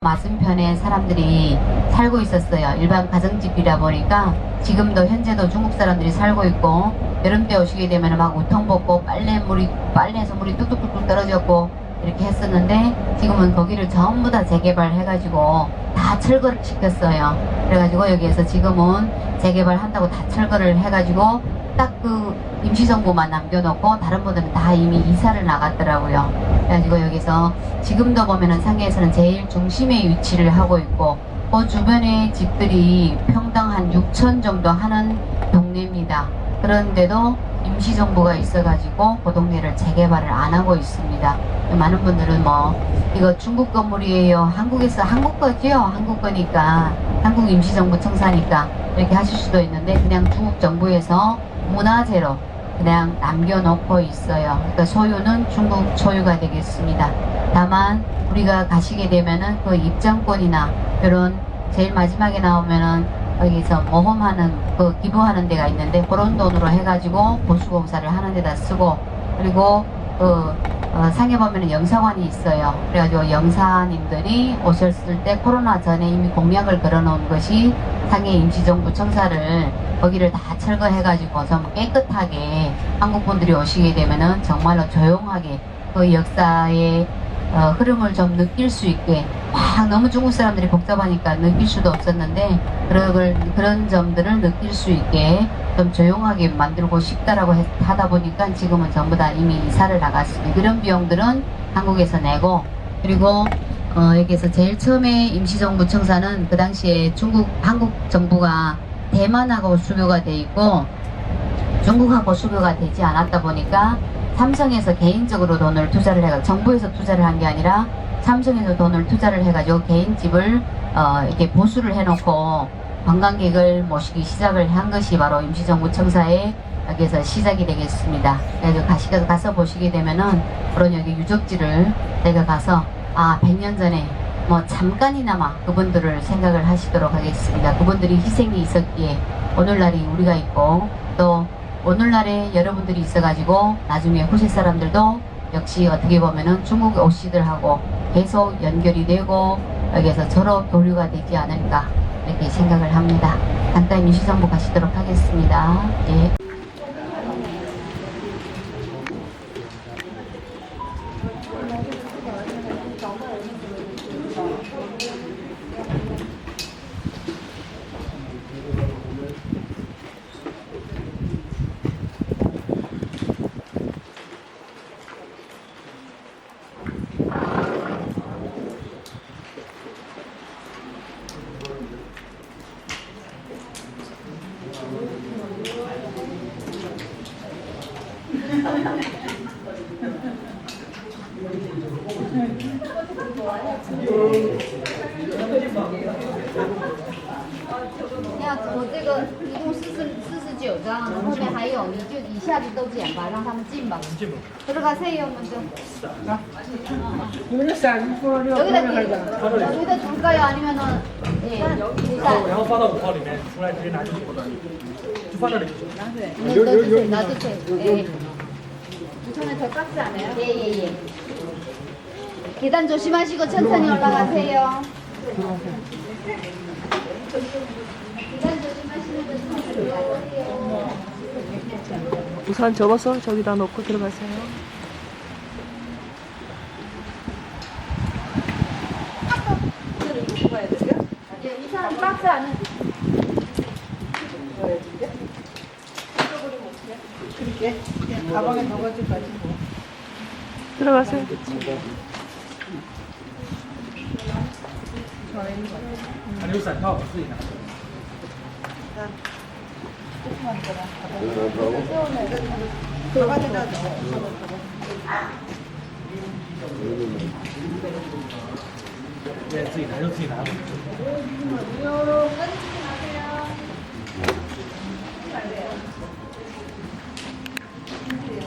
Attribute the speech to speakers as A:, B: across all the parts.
A: 맞은편에 사람들이 살고 있었어요. 일반 가정집이다 보니까 지금도 현재도 중국 사람들이 살고 있고, 여름 때 오시게 되면 막 우통 벗고 빨래에서 물이 뚝뚝뚝뚝 떨어졌고 이렇게 했었는데, 지금은 거기를 전부 다 재개발해가지고 다 철거를 시켰어요. 그래가지고 여기에서 지금은 재개발한다고 다 철거를 해가지고 딱 그 임시정부만 남겨놓고 다른 분들은 다 이미 이사를 나갔더라고요. 그래가지고 여기서 지금도 보면은 상해에서는 제일 중심에 위치를 하고 있고, 그 주변의 집들이 평당 한 6천 정도 하는 동네입니다. 그런데도 임시정부가 있어가지고 그 동네를 재개발을 안 하고 있습니다. 많은 분들은 뭐 이거 중국 건물이에요, 한국에서 한국 거죠, 한국 거니까 한국 임시정부 청사니까 이렇게 하실 수도 있는데, 그냥 중국 정부에서 문화재로 그냥 남겨놓고 있어요. 그러니까 소유는 중국 소유가 되겠습니다. 다만 우리가 가시게 되면은 그 입장권이나 이런 제일 마지막에 나오면은 여기서 모험하는 그 기부하는 데가 있는데, 그런 돈으로 해가지고 보수공사를 하는 데다 쓰고, 그리고 상해 보면은 영사관이 있어요. 그래가지고 영사님들이 오셨을 때 코로나 전에 이미 공약을 걸어놓은 것이 상해 임시정부 청사를 거기를 다 철거해가지고 좀 깨끗하게 한국 분들이 오시게 되면은 정말로 조용하게 그 역사의 흐름을 좀 느낄 수 있게, 막 너무 중국 사람들이 복잡하니까 느낄 수도 없었는데 그런 점들을 느낄 수 있게 좀 조용하게 만들고 싶다라고 하다 보니까 지금은 전부 다 이미 이사를 나갔습니다. 그런 비용들은 한국에서 내고, 그리고 여기에서 제일 처음에 임시정부 청사는 그 당시에 한국 정부가 대만하고 수교가 돼 있고 중국하고 수교가 되지 않았다 보니까 삼성에서 개인적으로 돈을 투자를 해가, 정부에서 투자를 한 게 아니라 삼성에서 돈을 투자를 해가지고 개인 집을 이렇게 보수를 해놓고 관광객을 모시기 시작을 한 것이 바로 임시정부 청사에 여기에서 시작이 되겠습니다. 그래서 가서 보시게 되면은 그런 여기 유적지를 제가 가서 100년 전에 뭐 잠깐이나마 그분들을 생각을 하시도록 하겠습니다. 그분들이 희생이 있었기에 오늘날이 우리가 있고, 또 오늘날에 여러분들이 있어가지고 나중에 후세 사람들도 역시 어떻게 보면은 중국 오시들하고 계속 연결이 되고 여기에서 서로 교류가 되지 않을까 이렇게 생각을 합니다. 간단히 임시정부 가시도록 하겠습니다. 예.
B: 我这个一共49张，后面还有，你就一下子都剪吧，让他们进吧。들어가세요 먼저. 여기다 줄까요? 아니면은 예.
C: 然后放到5号里面，出来直接拿进去，就放这里就行。
B: 놔두세요. 예. 우선은 저 박스 안에요? 예예예. 계단 조심하시고 천천히 올라가세요. 계단 조심하시면서 천천히 올라가세요.
D: 우산 접어서 저기다 놓고 들어가세요.
B: 예, 우선 박스 안에.
E: 그렇게 가방에 넣어가지고 가지고.
D: 들어가세요.
C: 还有伞套，我自己拿。
E: 가방에다 넣어.
C: 对，自己拿就自己拿吧。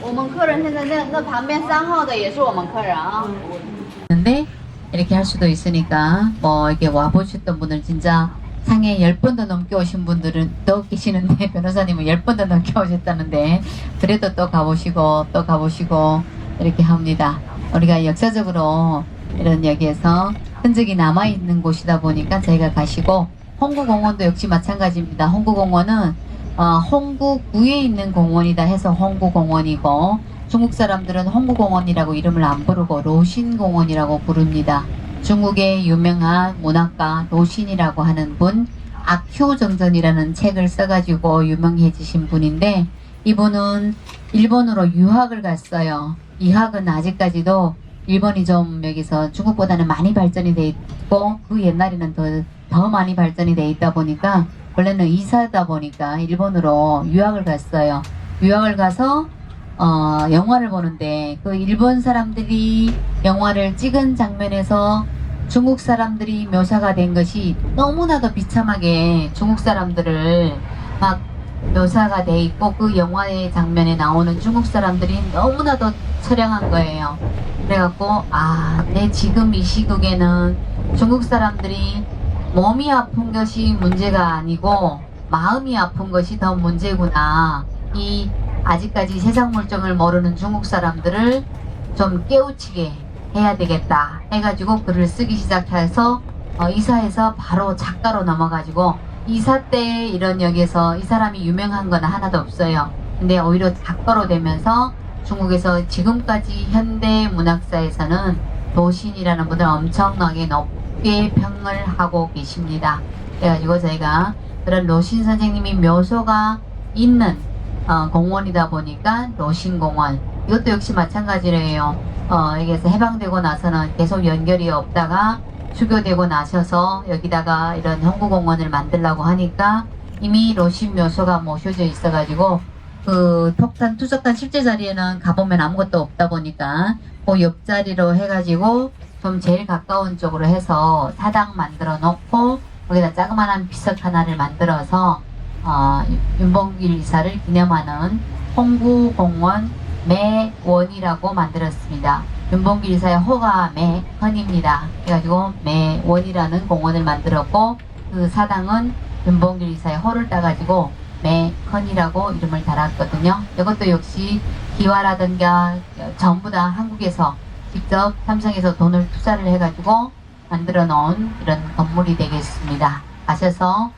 B: 我们客人现在那旁边3号的也是我们客人啊。
A: 근데 이렇게 할 수도 있으니까 뭐 이렇게 와보셨던 분들 진짜 상해 10번도 넘게 오신 분들은 또 계시는데 변호사님은 10번도 넘게 오셨다는데 그래도 또 가보시고 이렇게 합니다. 우리가 역사적으로 이런 여기에서 흔적이 남아있는 곳이다 보니까 저희가 가시고, 홍구공원도 역시 마찬가지입니다. 홍구공원은 홍구구에 있는 공원이다 해서 홍구공원이고, 중국 사람들은 홍구공원이라고 이름을 안 부르고 로신공원이라고 부릅니다. 중국의 유명한 문학가 로신이라고 하는 분, 악효정전이라는 책을 써가지고 유명해지신 분인데, 이분은 일본으로 유학을 갔어요. 유학은 아직까지도 일본이 좀 여기서 중국보다는 많이 발전이 돼 있고, 그 옛날에는 더 많이 발전이 돼 있다 보니까, 원래는 의사다 보니까 일본으로 유학을 갔어요. 유학을 가서 영화를 보는데, 그 일본 사람들이 영화를 찍은 장면에서 중국 사람들이 묘사가 된 것이 너무나도 비참하게 중국 사람들을 막 묘사가 돼 있고, 그 영화의 장면에 나오는 중국 사람들이 너무나도 처량한 거예요. 그래갖고 내 지금 이 시국에는 중국 사람들이 몸이 아픈 것이 문제가 아니고 마음이 아픈 것이 더 문제구나. 이 아직까지 세상 물정을 모르는 중국 사람들을 좀 깨우치게 해야 되겠다 해가지고 글을 쓰기 시작해서 이사해서 바로 작가로 넘어가지고, 이사 때 이런 역에서 이 사람이 유명한 건 하나도 없어요. 근데 오히려 작가로 되면서 중국에서 지금까지 현대 문학사에서는 도신이라는 분을 엄청나게 높게 평을 하고 계십니다. 그래가지고 저희가 그런 로신 선생님이 묘소가 있는 공원이다 보니까 로신공원, 이것도 역시 마찬가지래요. 여기에서 해방되고 나서는 계속 연결이 없다가 수교되고 나셔서 여기다가 이런 홍구공원을 만들려고 하니까 이미 로신 묘소가 모셔져 있어가지고, 그 폭탄 투석탄 실제 자리에는 가보면 아무것도 없다 보니까 그 옆자리로 해가지고 좀 제일 가까운 쪽으로 해서 사당 만들어 놓고, 거기다 자그마한 비석 하나를 만들어서 윤봉길 이사를 기념하는 홍구공원 매원이라고 만들었습니다. 윤봉길 이사의 호가 매헌입니다. 그래가지고 매원이라는 공원을 만들었고, 그 사당은 윤봉길 이사의 호를 따가지고 매헌이라고 이름을 달았거든요. 이것도 역시 기와라든가 전부 다 한국에서 직접 삼성에서 돈을 투자를 해가지고 만들어 놓은 이런 건물이 되겠습니다. 가셔서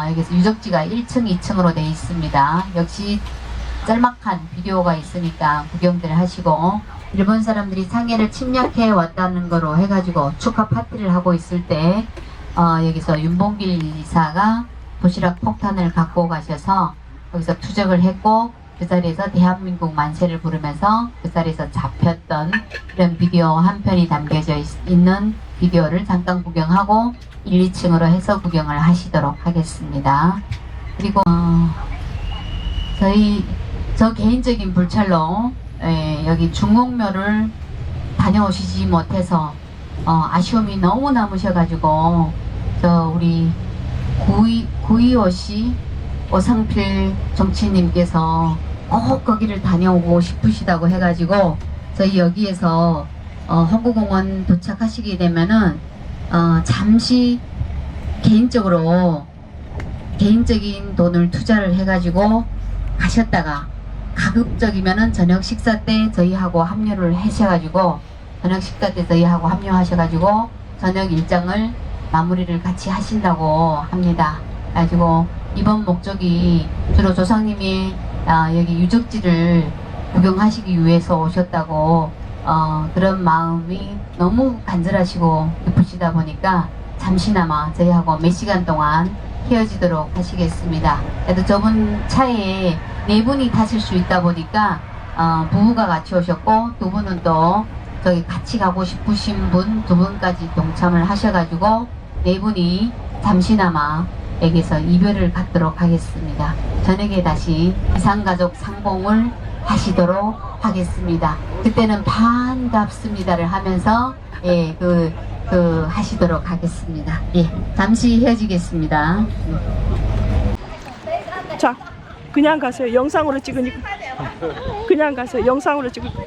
A: 여기서 유적지가 1층, 2층으로 되어 있습니다. 역시 짤막한 비디오가 있으니까 구경들 하시고, 일본 사람들이 상해를 침략해 왔다는 거로 해가지고 축하 파티를 하고 있을 때 여기서 윤봉길 이사가 도시락 폭탄을 갖고 가셔서 거기서 투적을 했고, 그 자리에서 대한민국 만세를 부르면서 그 자리에서 잡혔던 이런 비디오 한 편이 담겨져 있는 비디오를 잠깐 구경하고 1, 2층으로 해서 구경을 하시도록 하겠습니다. 그리고 저 개인적인 불찰로 여기 중옥묘를 다녀오시지 못해서 아쉬움이 너무 남으셔가지고, 우리 구이오씨 오상필 정치님께서 꼭 거기를 다녀오고 싶으시다고 해가지고, 저희 여기에서 홍구공원 도착하시게 되면은 잠시 개인적인 돈을 투자를 해가지고 가셨다가, 가급적이면은 저녁 식사 때 저희하고 합류를 하셔가지고, 저녁 식사 때 저희하고 합류하셔가지고 저녁 일정을 마무리를 같이 하신다고 합니다. 그래가지고 이번 목적이 주로 조상님이 여기 유적지를 구경하시기 위해서 오셨다고, 그런 마음이 너무 간절하시고 깊으시다 보니까 잠시나마 저희하고 몇 시간 동안 헤어지도록 하시겠습니다. 그래도 저분 차에 4분이 타실 수 있다 보니까 부부가 같이 오셨고, 2분은 또 저기 같이 가고 싶으신 분 2분까지 동참을 하셔가지고 4분이 잠시나마 여기서 이별을 갖도록 하겠습니다. 저녁에 다시 이산가족 상봉을 하시도록 하겠습니다. 그때는 반갑습니다를 하면서 하시도록 하겠습니다. 잠시 헤어지겠습니다.
D: 자, 그냥 가세요. 영상으로 찍으니까. 그냥 가세요. 영상으로 찍으니까.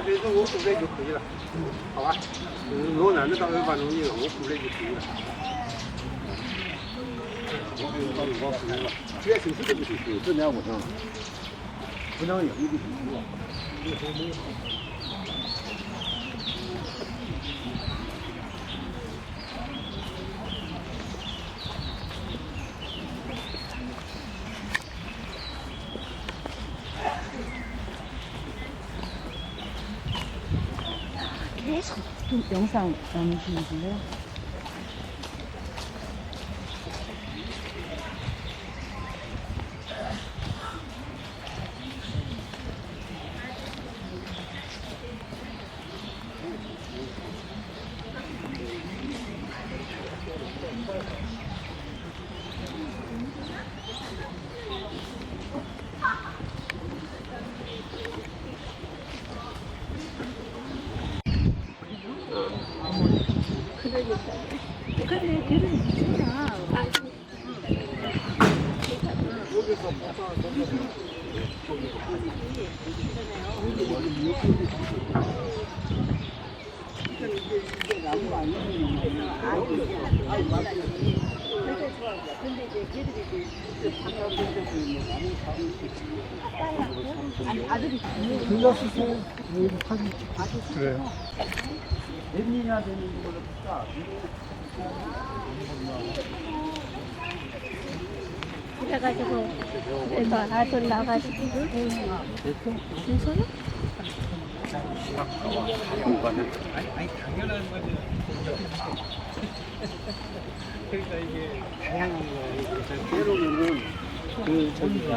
F: 别说我鼓励就可以了，好吧？我男的当然办容易了，我鼓励就可以了。只要手势都不行，这两我上，不能有一个手势。
D: 계속 영상 남기시는데요.
F: 그래요.
G: 그래가지고 그래서 아들 나가지고 괜찮아?
F: 아니 당연한 거지. 그러니까 이게 다양한 거예요. 때로는 그 저기가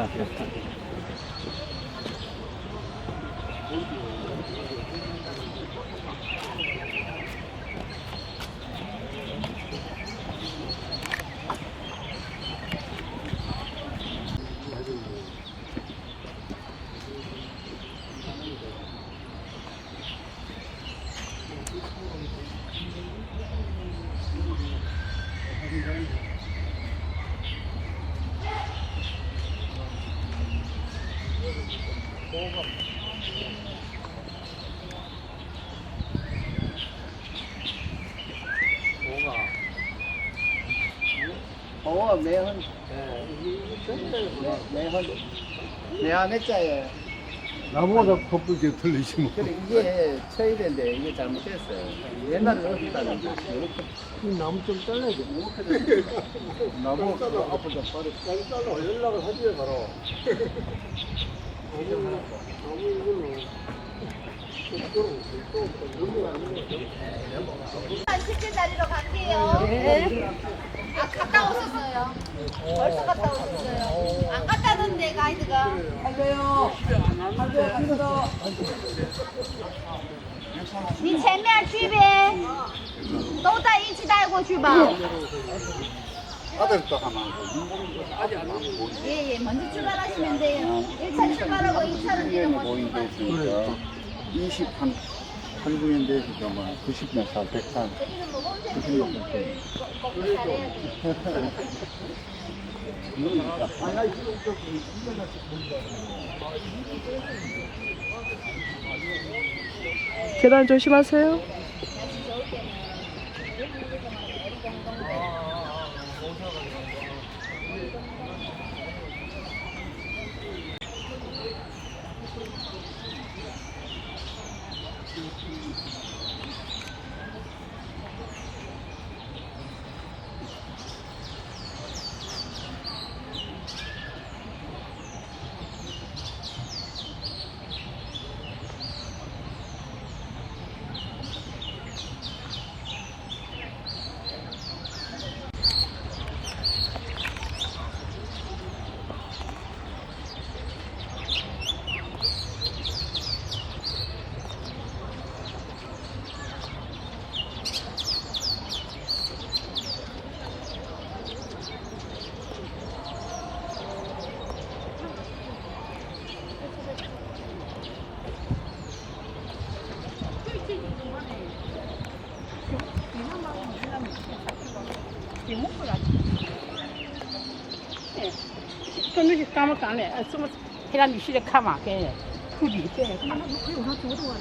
F: 매헌 매헌 했자에
H: 나보다 겉불게 틀리지 뭐.
F: 그래 이게 쳐야 되는데 이게 잘못됐어요. 옛날에 어디다는
H: 이 나무 좀 잘라야 돼.
F: 나무 앞으로 좀 빠르.
H: 잘라 연락을 하지 바로. 나무 이걸로.
B: 실제 자리로 갈게요. 네. 아 갔다 오셨어요. 벌써 갔다 오셨어요. 안 갔다던데 가이드가. 갈게요. 你前面去呗，都在一起带过去吧。
F: 아들도 하나.
B: 예, 예, 먼저 출발하시면 돼요. 1차 출발하고 2차는 지금
F: 모임돼 있으니까 20한 8구년 되시죠, 뭐 90몇 살, 100살, 90몇 살.
D: 계단 조심하세요.
G: 跟那些干嘛干嘞？什么黑暗女婿的看嘛给，处理对，他们没有他主动啊，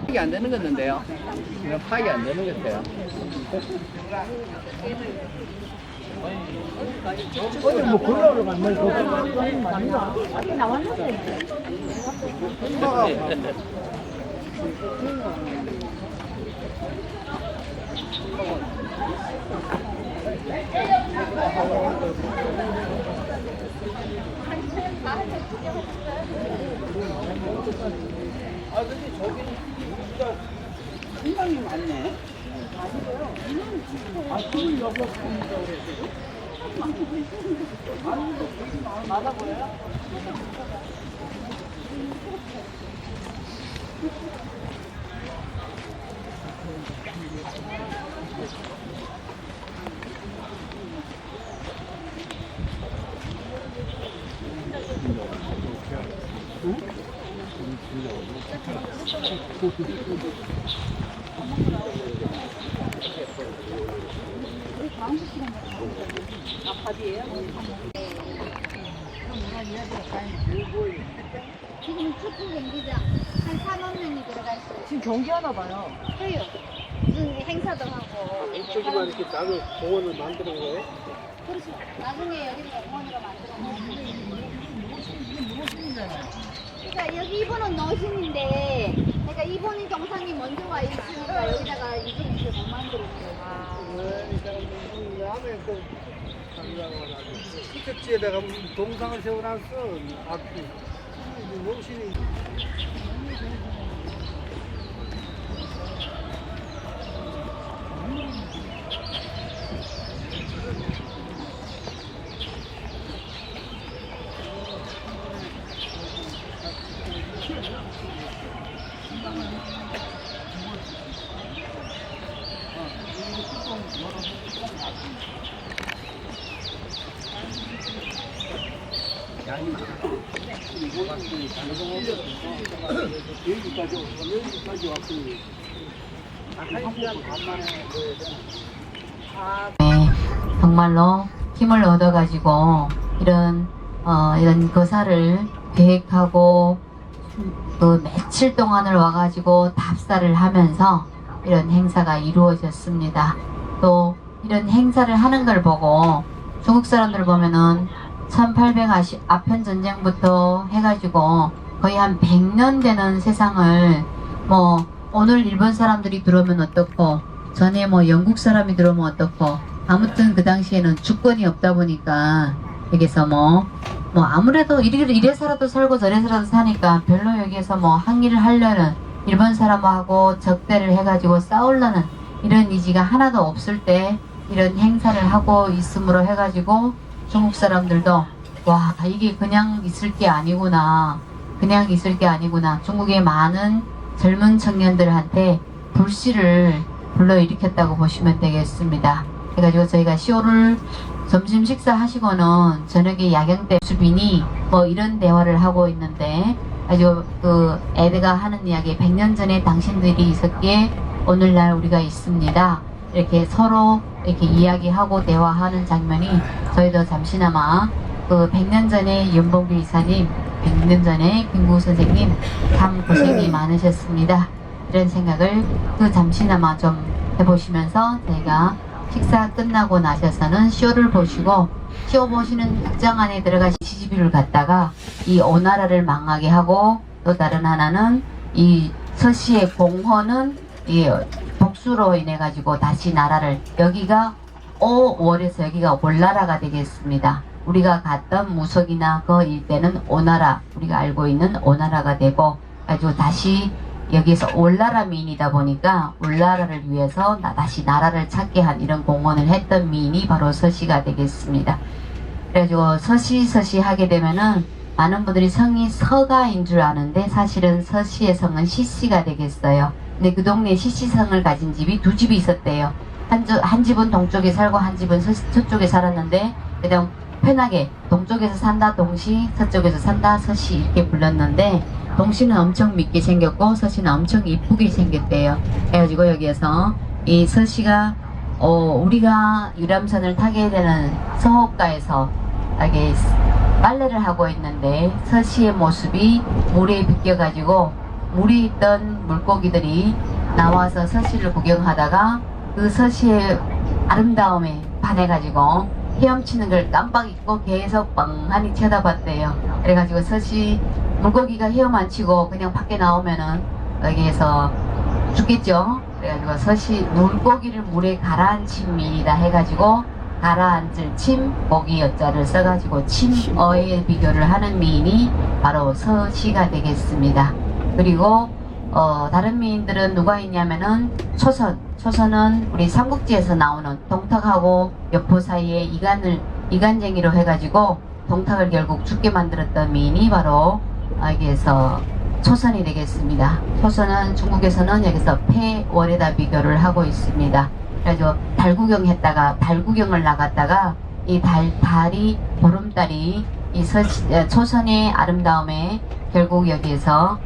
I: 파악이 안 되는 건데요. 그냥 파악이 안 되는 것 같아요.
H: 어제 뭐 골라오러 갔네. 그거
G: 나왔는데.
I: 아 근데 저기는 진짜 상당히 많네. 아 그걸 여보 맞아 보여요?
B: 지금 축구 경기장 한 4만 명이 들어가 있어요.
D: 지금 경기하나 봐요.
B: 해요. 무슨 행사도 하고.
H: 이쪽에만 이렇게 작은 공원을 만드는 거예요?
B: 그렇죠. 나중에 여기가 공원으로 만들어 놓으면. 그러니까 여기 이분은 노신인데, 그러니까 이분이 정상이 먼저 와 있으니까 여기다가 이분이 이제 못 만들어 놓은
H: 이 사람들 안에 그 피적지에다가 동상을 세워놨어. 앞이 농신이. 여기까지 왔더니 한 시간 반 만에
A: 정말로 힘을 얻어가지고 이런 거사를 계획하고 그 며칠 동안을 와가지고 답사를 하면서 이런 행사가 이루어졌습니다. 또 이런 행사를 하는 걸 보고 중국 사람들 보면은 1800 아편 전쟁부터 해가지고 거의 한 100년 되는 세상을 뭐 오늘 일본 사람들이 들어오면 어떻고 전에 뭐 영국 사람이 들어오면 어떻고 아무튼 그 당시에는 주권이 없다 보니까 여기서 뭐 아무래도 이래서라도 살고 저래서라도 사니까 별로 여기에서 뭐 항의를 하려는 일본 사람하고 적대를 해가지고 싸우려는 이런 의지가 하나도 없을 때 이런 행사를 하고 있음으로 해가지고 중국 사람들도 와 이게 그냥 있을 게 아니구나 중국의 많은 젊은 청년들한테 불씨를 불러일으켰다고 보시면 되겠습니다. 그래가지고 저희가 쇼를 점심 식사하시고는 저녁에 야경 때 수빈이 뭐 이런 대화를 하고 있는데 아주 그 애들가 하는 이야기 100년 전에 당신들이 있었기에 오늘날 우리가 있습니다. 이렇게 서로 이렇게 이야기하고 대화하는 장면이 저희도 잠시나마 그 100년 전에 윤봉길 이사님, 100년 전에 김구 선생님 참 고생이 많으셨습니다. 이런 생각을 그 잠시나마 좀 해보시면서 저희가 식사 끝나고 나셔서는 쇼를 보시고 쇼 보시는 극장 안에 들어가신 시집을 갔다가 이 오나라를 망하게 하고 또 다른 하나는 이 서씨의 공헌은 이 복수로 인해 가지고 다시 나라를 여기가 오월에서 여기가 올나라가 되겠습니다. 우리가 갔던 무석이나 그 일대는 오나라 우리가 알고 있는 오나라가 되고 아주 다시 여기에서 올나라 미인이다 보니까 올나라를 위해서 다시 나라를 찾게 한 이런 공헌을 했던 미인이 바로 서씨가 되겠습니다. 그래가지고 서씨 하게 되면은 많은 분들이 성이 서가인 줄 아는데 사실은 서씨의 성은 시씨가 되겠어요. 근데 그 동네에 시씨성을 가진 집이 두 집이 있었대요. 한 집은 동쪽에 살고 한 집은 서쪽에 살았는데 그냥 편하게 동쪽에서 산다 동시, 서쪽에서 산다 서씨 이렇게 불렀는데 동시는 엄청 밉게 생겼고 서씨는 엄청 이쁘게 생겼대요. 그래가지고 여기에서 이 서씨가 우리가 유람선을 타게 되는 서호가에서 이렇게 빨래를 하고 있는데 서씨의 모습이 물에 비껴가지고 물에 있던 물고기들이 나와서 서씨를 구경하다가 그 서씨의 아름다움에 반해가지고 헤엄치는 걸 깜빡 잊고 계속 멍하니 쳐다봤대요. 그래가지고 서씨 물고기가 헤엄 안 치고 그냥 밖에 나오면은 여기에서 죽겠죠. 그래가지고 서씨 물고기를 물에 가라앉힌 미인이다 해가지고 가라앉을 침, 고기 여자를 써가지고 침어의 비교를 하는 미인이 바로 서씨가 되겠습니다. 그리고 다른 미인들은 누가 있냐면은 초선은 우리 삼국지에서 나오는 동탁하고 여포 사이에 이간쟁이로 해가지고 동탁을 결국 죽게 만들었던 미인이 바로 여기에서 초선이 되겠습니다. 초선은 중국에서는 여기서 폐월에다 비교를 하고 있습니다. 그래서 달구경을 나갔다가 이 달이 보름달이 이 초선의 아름다움에 결국 여기에서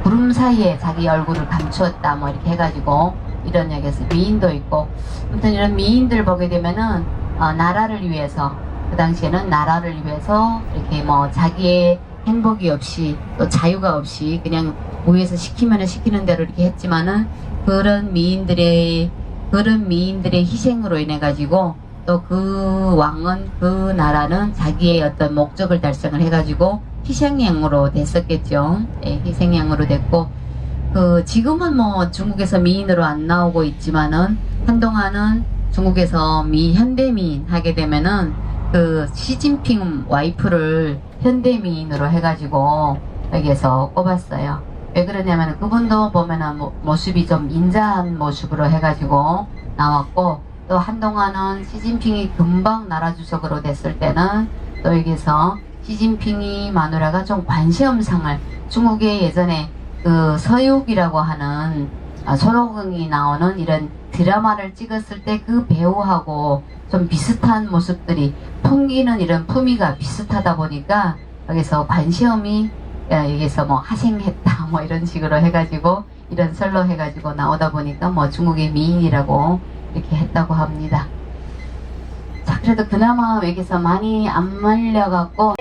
A: 구름 사이에 자기 얼굴을 감추었다 뭐 이렇게 해가지고 이런 여기에서 미인도 있고 아무튼 이런 미인들 보게 되면은 나라를 위해서 그 당시에는 나라를 위해서 이렇게 뭐 자기의 행복이 없이 또 자유가 없이 그냥 위에서 시키면 시키는 대로 이렇게 했지만은 그런 미인들의 희생으로 인해 가지고 또 그 왕은 그 나라는 자기의 어떤 목적을 달성을 해가지고 희생양으로 됐었겠죠. 예, 희생양으로 됐고 지금은 뭐 중국에서 미인으로 안 나오고 있지만은 한동안은 중국에서 현대미인 하게 되면은 그 시진핑 와이프를 현대미인으로 해가지고 여기에서 꼽았어요. 왜 그러냐면 그분도 보면은 모습이 좀 인자한 모습으로 해가지고 나왔고 또 한동안은 시진핑이 금방 나라 주석으로 됐을 때는 또 여기서 시진핑이 마누라가 좀 관시음상을 중국의 예전에 그 서육이라고 하는 손오공이 나오는 이런 드라마를 찍었을 때 그 배우하고 좀 비슷한 모습들이 풍기는 이런 품위가 비슷하다 보니까 여기서 관시음이 여기서 뭐 하생했다 뭐 이런 식으로 해가지고 이런 설로 해가지고 나오다 보니까 뭐 중국의 미인이라고 이렇게 했다고 합니다. 자 그래도 그나마 여기서 많이 안 말려갖고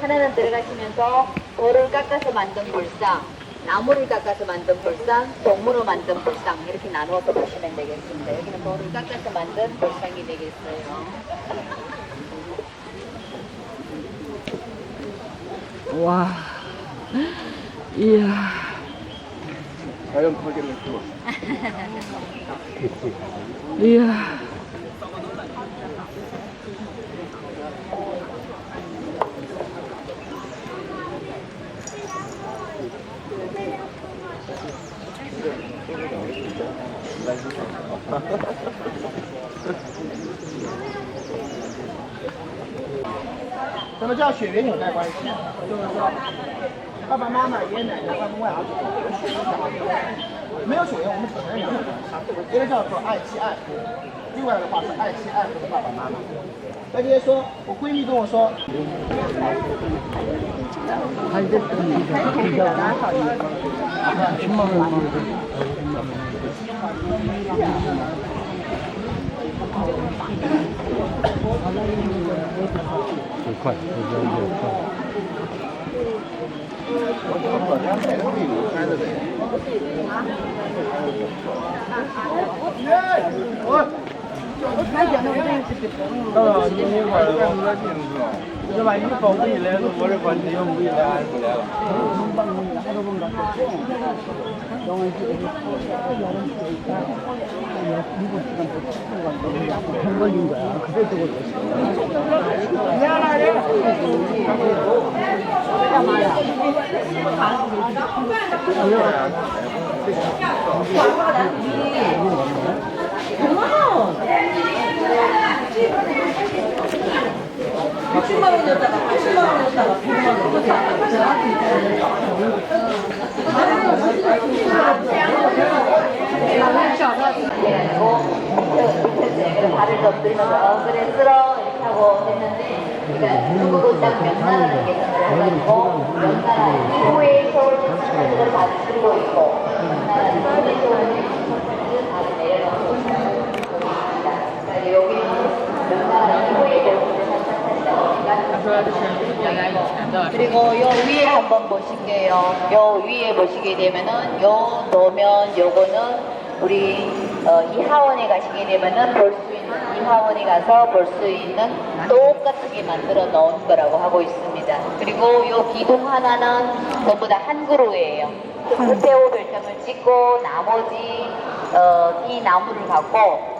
A: 하나는 들어가시면서 돌을 깎아서 만든 볼상, 나무를 깎아서 만든 볼상, 동무로 만든 볼상 이렇게 나누어서 보시면 되겠습니다. 여기는 돌을 깎아서 만든 볼상이 되겠어요.
D: 와, 이야.
F: 자연 파괴를 했고.
D: 이야.
H: 爸爸妈妈、爷爷奶奶、外公外婆，没有血缘，我们只能养。一个叫做爱妻爱夫，另外的话是爱妻爱夫的爸爸妈妈。大姐说，我闺蜜跟我说，
F: 这把衣服不回来，我的关系又不回来，还回来了。
A: 발을 덮들면서 그래 쓸어 이렇게 하고 했는데 그러니까 누구도 딱 명나라는 개성을 해가지고 명나라 이후에 서울 전체를 다 쓰고 있고 명나라 이후에 서울을 다 내려놓고 있습니다. 그러니까 여기는 명나라 이후에 결국은 그리고 요 위에 한번 보실게요. 요 위에 보시게 되면은 요 놓으면 요거는 우리 이하원에 가시게 되면은 볼 수 있는 이하원에 가서 볼 수 있는 똑같게 만들어 놓은 거라고 하고 있습니다. 그리고 요 기둥 하나는 전부 다 한 그루예요. 구태호 별장을 찍고 나머지 이 나무를 갖고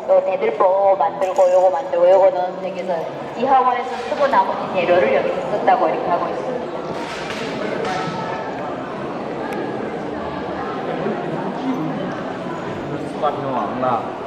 A: 요 대들보 만들고 요거 만들고 요거는 여기서 이하원에서 쓰고 나머지 재료를 여기서 썼다고 이렇게 하고 있습니다.
F: 수가 좀 많나?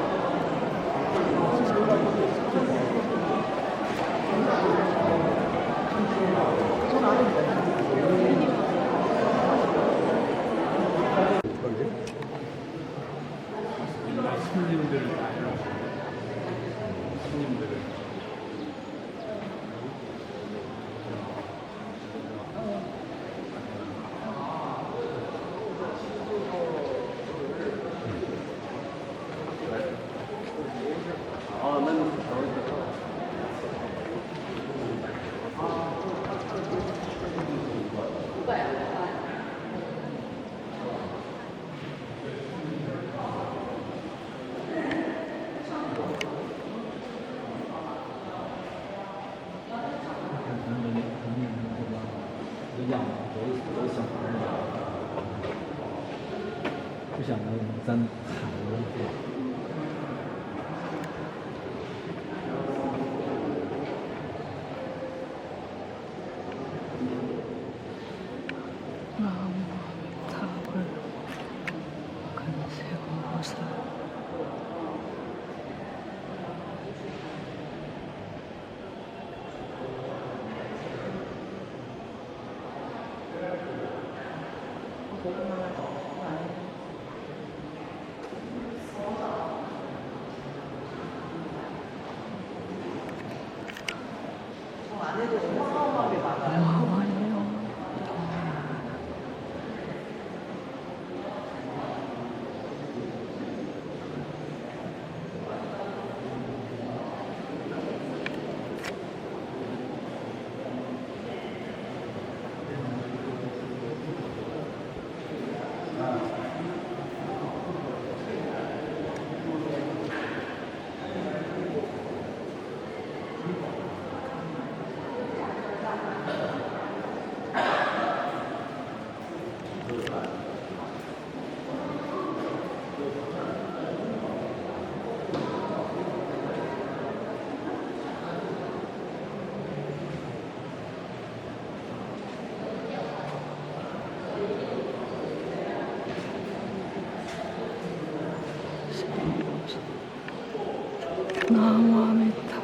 D: 나무아미타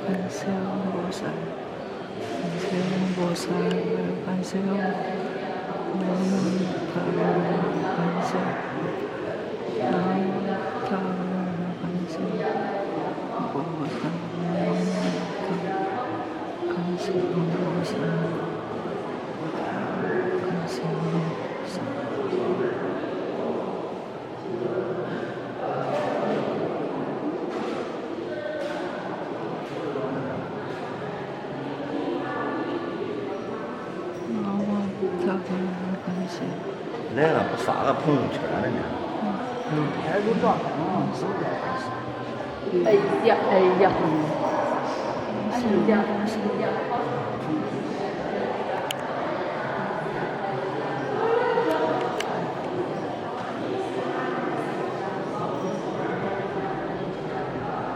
D: 관세음보살 관세음보살 관세음
J: 那个不发个朋友圈了呢？
G: 哎呀，哎呀，哎呀，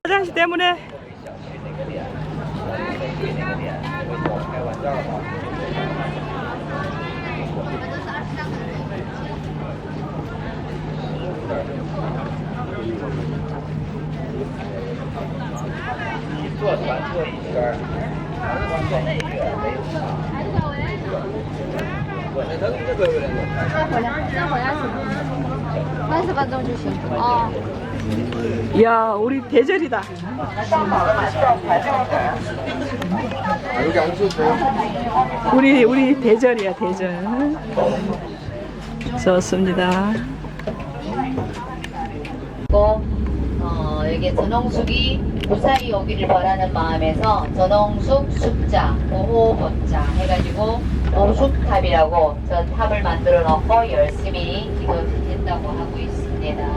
D: 화장실 때문에 야 우리 대절이다.
F: 여기 앉으셔도 돼요.
D: 우리 대절이야 대절. 좋습니다.
A: 여기 전홍숙이 무사히 오기를 바라는 마음에서 전홍숙 숫자 55번자 해가지고 노숙탑이라고 저 탑을 만들어 놓고 열심히 기도 드린다고 하고 있습니다.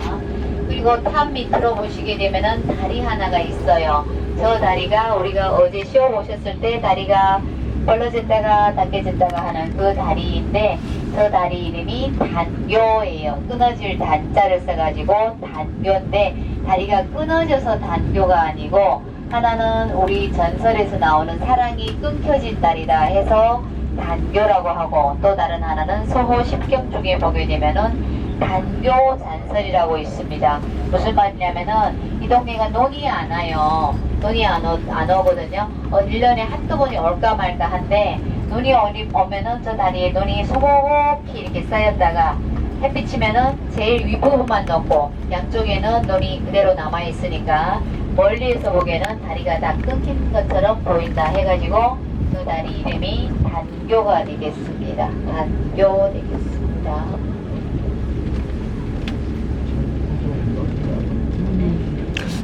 A: 그리고 탑 밑으로 보시게 되면은 다리 하나가 있어요. 저 다리가 우리가 어제 시험 오셨을 때 다리가 벌러졌다가 닫혀졌다가 하는 그 다리인데 저 다리 이름이 단교예요. 끊어질 단자를 써가지고 단교인데 다리가 끊어져서 단교가 아니고 하나는 우리 전설에서 나오는 사랑이 끊겨진 다리다 해서 단교라고 하고 또 다른 하나는 소호 10경 중에 보게 되면은 단교 잔설이라고 있습니다. 무슨 말이냐면은 이 동네가 눈이 안 와요. 눈이 안 오거든요. 1년에 한두 번이 올까 말까 한데 눈이 오면은 저 다리에 눈이 소복히 이렇게 쌓였다가 햇빛이면은 제일 윗부분만 녹고 양쪽에는 눈이 그대로 남아 있으니까 멀리에서 보기에는 다리가 다 끊긴 것처럼 보인다 해가지고 그 다리 이름이 단교가 되겠습니다. 단교 되겠습니다.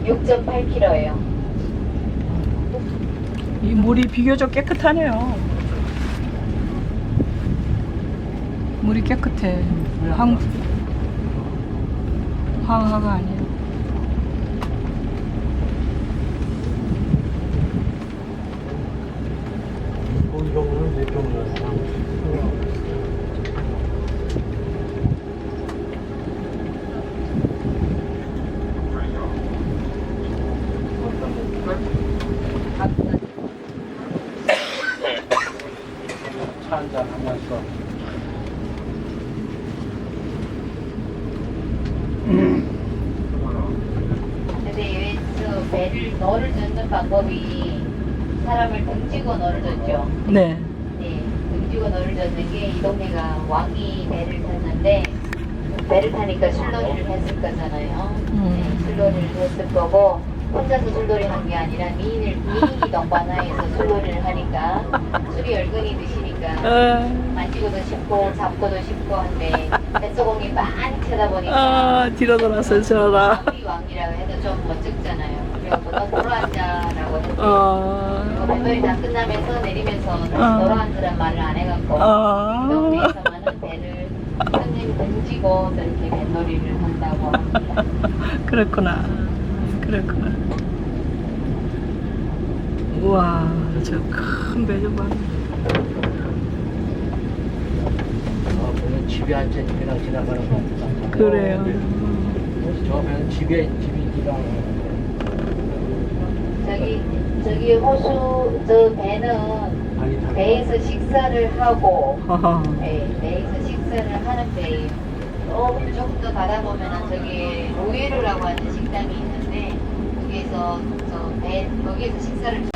A: 6.8km예요.
D: 이 물이 비교적 깨끗하네요. 물이 깨끗해. 황하가 아니에요.
C: 이 경우는 내 경우야. 차 한잔 하면서
A: 근데 그 배를 너를 젓는 방법이 사람을 등지고 너를 젓죠.
D: 네.
A: 네, 등지고 너를 젓는 게 이 동네가 왕이 배를 탔는데 배를 타니까 술놀이를 했을 거잖아요. 네, 술놀이를 했을 거고 혼자서 술놀이 한 게 아니라 미인이 동반하에서 술놀이를 하니까 술이 열근이 드시니까 만지고도 싶고 잡고도 싶고 한데 뱃소공이 많이 쳐다보니까
D: 뒤로 돌아서 저라.
A: 아무리 왕이라고 해도 좀 멋쩍잖아요. 그래갖고 너 돌아앉아라고 했지. 뱃놀이 다 끝나면서 내리면서 다시 돌아앉으란 말을 안 해갖고 이 동네에서만은 배를 손님 등지고 저렇게 뱃놀이를 한다고 합니다.
D: 그렇구나. 그렇구나. 우와, 저 큰 배 좀 봐.
I: 보면 집에 앉아있는 그냥 지나가는 거.
D: 그래요.
I: 저 배는 집이 지나가는
A: 저기 호수 저 배는 배에서 식사를 하고 네, 배에서 식사를 하는 배예요. 조금 더 가다 보면은 저기 로에르라고 하는 식당이 있는데 거기에서 거기에서 식사를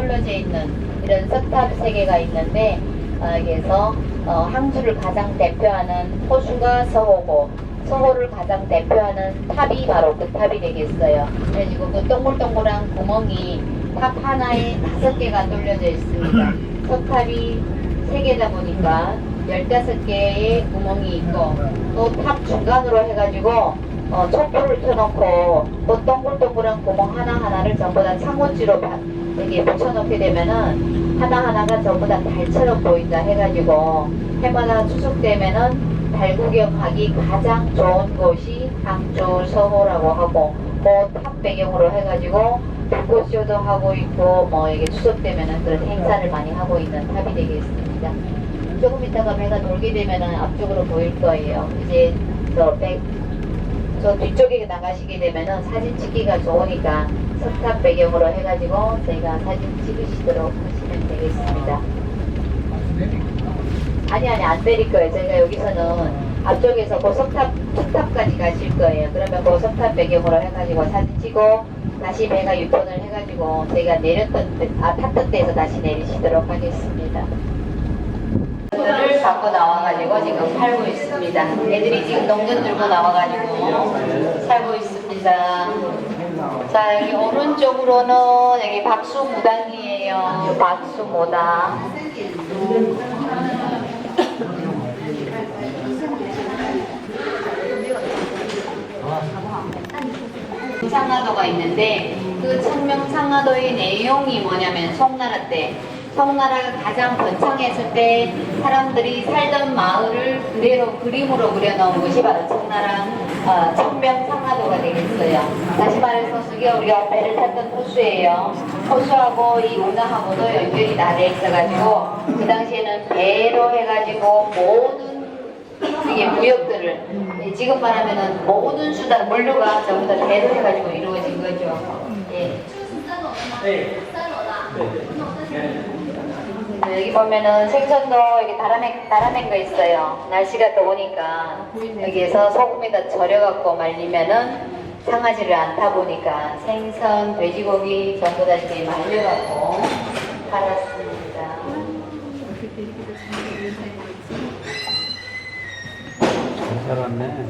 A: 둘러져 있는 이런 석탑 3개가 있는데 여기에서 항주를 가장 대표하는 호수가 서호고 서호를 가장 대표하는 탑이 바로 그 탑이 되겠어요. 그래가지고 그 동글동글한 구멍이 탑 하나에 5개가 뚫려져 있습니다. 석탑이 3개다 보니까 15개의 구멍이 있고 또 탑 중간으로 해가지고 촛불을 켜놓고 또 동글동글한 구멍 하나하나를 전부 다 창문지로 이렇게 붙여놓게 되면은 하나하나가 전부 다 달처럼 보인다 해가지고 해마다 추석 되면은 달 구경하기 가장 좋은 곳이 항주 서호라고 하고 그 탑 배경으로 해가지고 불꽃쇼도 하고 있고 뭐 이게 추석 되면은 그런 행사를 많이 하고 있는 탑이 되겠습니다. 조금 있다가 배가 돌게 되면은 앞쪽으로 보일 거예요. 이제 저 뒤쪽에 나가시게 되면은 사진 찍기가 좋으니까 석탑 배경으로 해가지고 저희가 사진 찍으시도록 하시면 되겠습니다. 아니 안 내릴 거예요. 저희가 여기서는 앞쪽에서 그 석탑까지 가실 거예요. 그러면 그 석탑 배경으로 해가지고 사진 찍고 다시 배가 유턴을 해가지고 저희가 탔던 데에서 다시 내리시도록 하겠습니다. 를 갖고 나와가지고 지금 팔고 있습니다. 애들이 지금 동전 들고 나와가지고 살고 있습니다. 자, 여기 오른쪽으로는 여기 박수 무당이에요. 박수 무당. 청명상화도가 있는데 그 청명상화도의 내용이 뭐냐면 송나라 때 송나라가 가장 번창했을 때 사람들이 살던 마을을 그대로 그림으로 그려놓은 것이 바로 청명상화도가 되겠어요. 다시 말해서 그게 우리가 배를 탔던 호수예요. 호수하고 이 운하하고도 연결이 다 돼 있어가지고 그 당시에는 배로 해가지고 모든 이게 무역들을 지금 말하면은 모든 수단 물류가 전부 다 배로 해가지고 이루어진 거죠. 예. 여기 보면은 생선도 여기 달아낸 거 있어요. 날씨가 더우니까 여기에서 소금에다 절여갖고 말리면은 상하지를 않다 보니까 생선, 돼지고기 전부 다 이렇게 말려갖고 팔았습니다.
I: 살았네.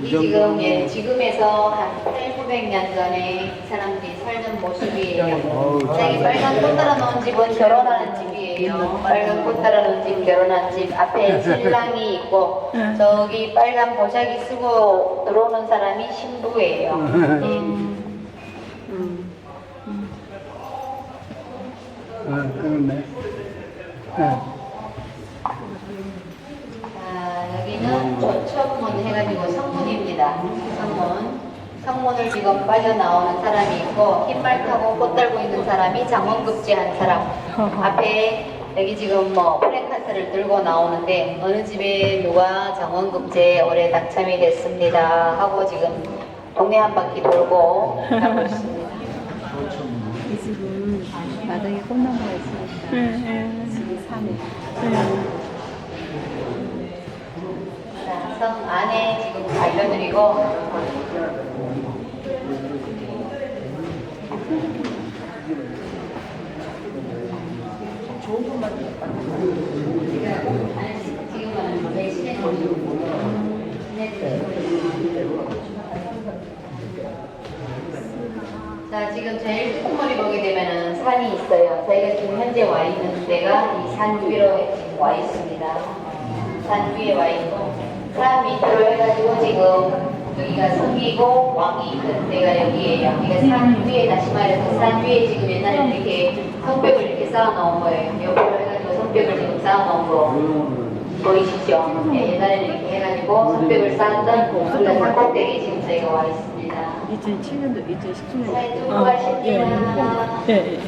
A: 지금 지금에서 한 800~900년 전에 사람들이 살던 모습이에요. 저기 빨간 꽃 따라 놓은 집은 결혼하는 집이에요. 빨간 꽃 따라 놓은 집, 결혼한 집 앞에 신랑이 있고 저기 빨간 보자기 쓰고 들어오는 사람이 신부예요.
F: 그렇네.
A: 여기는 조천문 해가지고 성문입니다. 성문을 지금 빠져나오는 사람이 있고 흰말 타고 꽃 달고 있는 사람이 장원급제 한 사람. 앞에 여기 지금 뭐 플래카드를 들고 나오는데 어느 집에 누가 장원급제 올해 당첨이 됐습니다 하고 지금 동네 한 바퀴 돌고 하고 있습니다.
E: 이 집은 마당에 꽃나무가 있으니까 집이 사네.
A: 성 안에 지금 알려드리고 지금은 대신에 자, 지금 제일 콧머리 보게 되면은 산이 있어요. 저희가 지금 현재 와 있는 데가 이 산 위로 지금 와 있습니다. 산 위에 와 있고 산 밑으로 해가지고 지금 여기가 성이고 왕이 있는 데가 여기에요. 그러니까 산 위에 다시 말해서 산 위에 지금 옛날에 이렇게 성벽을 이렇게 쌓아놓은 거예요. 옆으로 해가지고 성벽을 지금 쌓아놓은 거 보이시죠? 네, 옛날에는 이렇게 해가지고 성벽을 쌓았던 우리가 산꼭대기에 지금 저희가 와 있습니다.
D: 2007년도, 2017년도.
A: 잘 두고 가십니다.
D: 예.